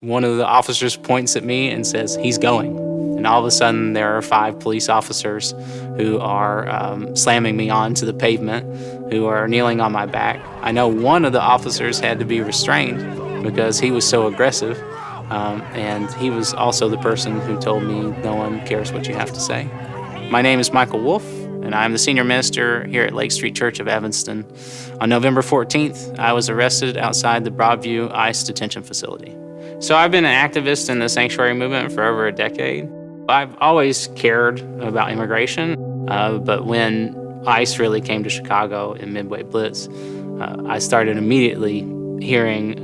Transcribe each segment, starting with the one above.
One of the officers points at me and says, "He's going." And all of a sudden, there are 5 police officers who are slamming me onto the pavement, who are kneeling on my back. I know one of the officers had to be restrained because he was so aggressive. And he was also the person who told me, "No one cares what you have to say." My name is Michael Woolf, and I'm the senior minister here at Lake Street Church of Evanston. On November 14th, I was arrested outside the Broadview ICE Detention Facility. So I've been an activist in the sanctuary movement for over a decade. I've always cared about immigration, but when ICE really came to Chicago in Midway Blitz, I started immediately hearing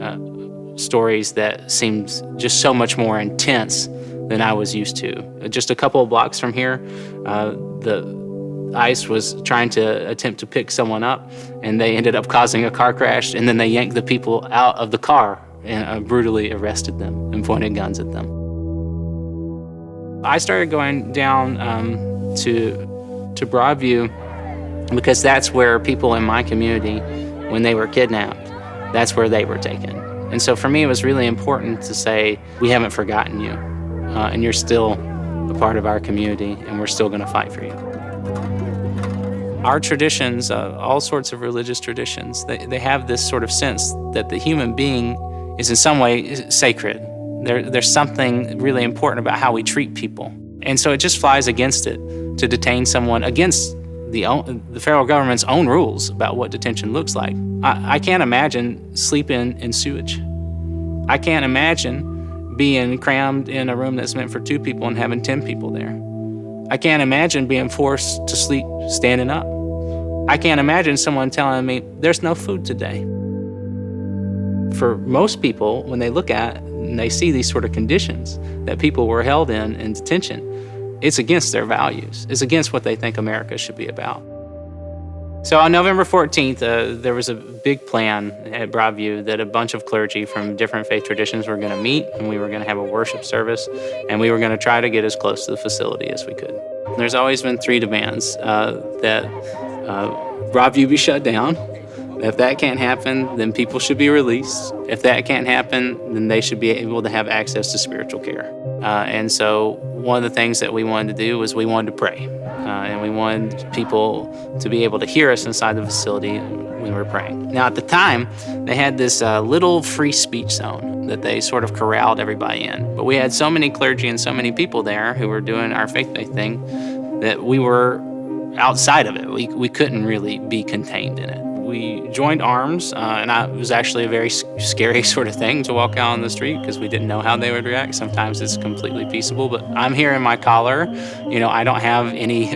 stories that seemed just so much more intense than I was used to. Just a couple of blocks from here, the ICE was trying to attempt to pick someone up, and they ended up causing a car crash, and then they yanked the people out of the car and brutally arrested them and pointed guns at them. I started going down to Broadview because that's where people in my community, when they were kidnapped, that's where they were taken. And so for me, it was really important to say, we haven't forgotten you, and you're still a part of our community, and we're still going to fight for you. Our traditions, all sorts of religious traditions, they have this sort of sense that the human being is in some way sacred. There's something really important about how we treat people. And so it just flies against it to detain someone against the federal government's own rules about what detention looks like. I can't imagine sleeping in sewage. I can't imagine being crammed in a room that's meant for 2 people and having 10 people there. I can't imagine being forced to sleep standing up. I can't imagine someone telling me, "There's no food today." For most people, when they look at and they see these sort of conditions that people were held in detention, it's against their values. It's against what they think America should be about. So on November 14th, there was a big plan at Broadview that a bunch of clergy from different faith traditions were going to meet, and we were going to have a worship service, and we were going to try to get as close to the facility as we could. There's always been 3 demands: that Broadview be shut down. If that can't happen, then people should be released. If that can't happen, then they should be able to have access to spiritual care. And so one of the things that we wanted to do was we wanted to pray. And we wanted people to be able to hear us inside the facility when we were praying. Now, at the time, they had this little free speech zone that they sort of corralled everybody in. But we had so many clergy and so many people there who were doing our faith-based thing that we were outside of it. We couldn't really be contained in it. We joined arms, and it was actually a very scary sort of thing to walk out on the street because we didn't know how they would react. Sometimes it's completely peaceable, but I'm here in my collar. I don't have any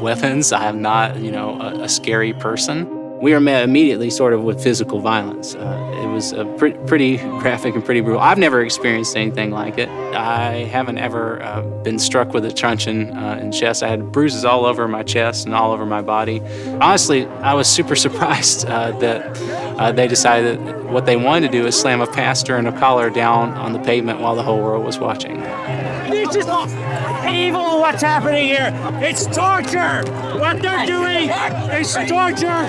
weapons. I am not, a scary person. We were met immediately sort of with physical violence. It was pretty graphic and pretty brutal. I've never experienced anything like it. I haven't ever been struck with a truncheon in the chest. I had bruises all over my chest and all over my body. Honestly, I was super surprised that they decided that what they wanted to do is slam a pastor in a collar down on the pavement while the whole world was watching. This is evil what's happening here. It's torture. What they're doing is torture.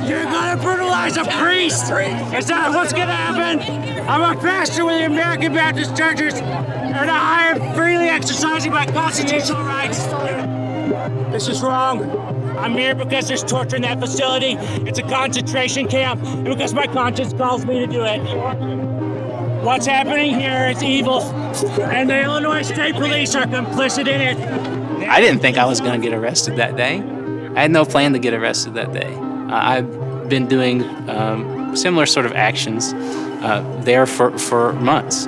You're gonna brutalize a priest. Is that what's gonna happen? I'm a pastor with the American Baptist Churches, and I am freely exercising my constitutional rights. This is wrong. I'm here because there's torture in that facility. It's a concentration camp, and because my conscience calls me to do it. What's happening here is evil, and the Illinois State Police are complicit in it. I didn't think I was going to get arrested that day. I had no plan to get arrested that day. I've been doing similar sort of actions there for months.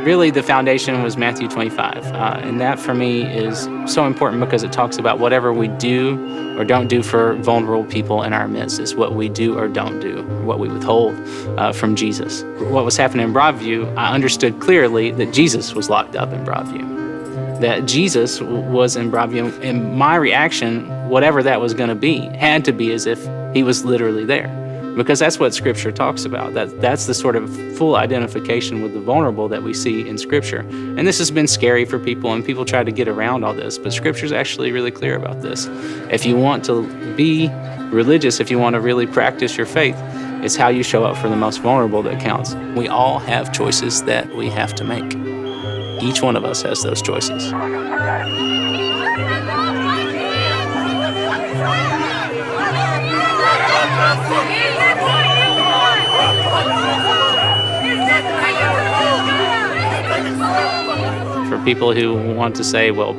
Really, the foundation was Matthew 25, and that for me is so important because it talks about whatever we do or don't do for vulnerable people in our midst is what we do or don't do, what we withhold from Jesus. What was happening in Broadview, I understood clearly that Jesus was locked up in Broadview, that Jesus was in Broadview, and my reaction, whatever that was going to be, had to be as if he was literally there. Because that's what Scripture talks about. That's the sort of full identification with the vulnerable that we see in Scripture. And this has been scary for people, and people try to get around all this, but Scripture's actually really clear about this. If you want to be religious, if you want to really practice your faith, It's how you show up for the most vulnerable that counts. We all have choices that we have to make. Each one of us has those choices. For people who want to say, well,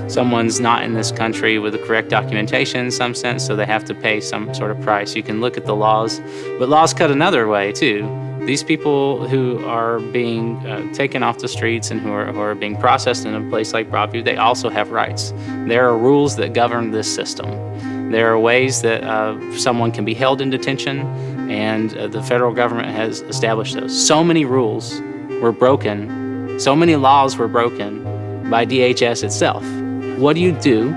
someone's not in this country with the correct documentation in some sense, so they have to pay some sort of price. You can look at the laws, but laws cut another way too. These people who are being taken off the streets and who are being processed in a place like Broadview, they also have rights. There are rules that govern this system. There are ways that someone can be held in detention, and the federal government has established those. So many rules were broken, so many laws were broken by DHS itself. What do you do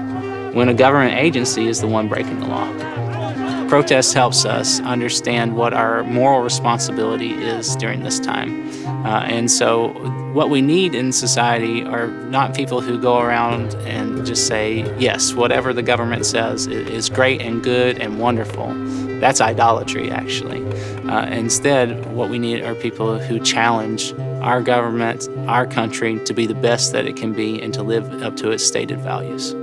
when a government agency is the one breaking the law? Protest helps us understand what our moral responsibility is during this time. And so what we need in society are not people who go around and just say, yes, whatever the government says is great and good and wonderful. That's idolatry, actually. Instead, what we need are people who challenge our government, our country, to be the best that it can be and to live up to its stated values.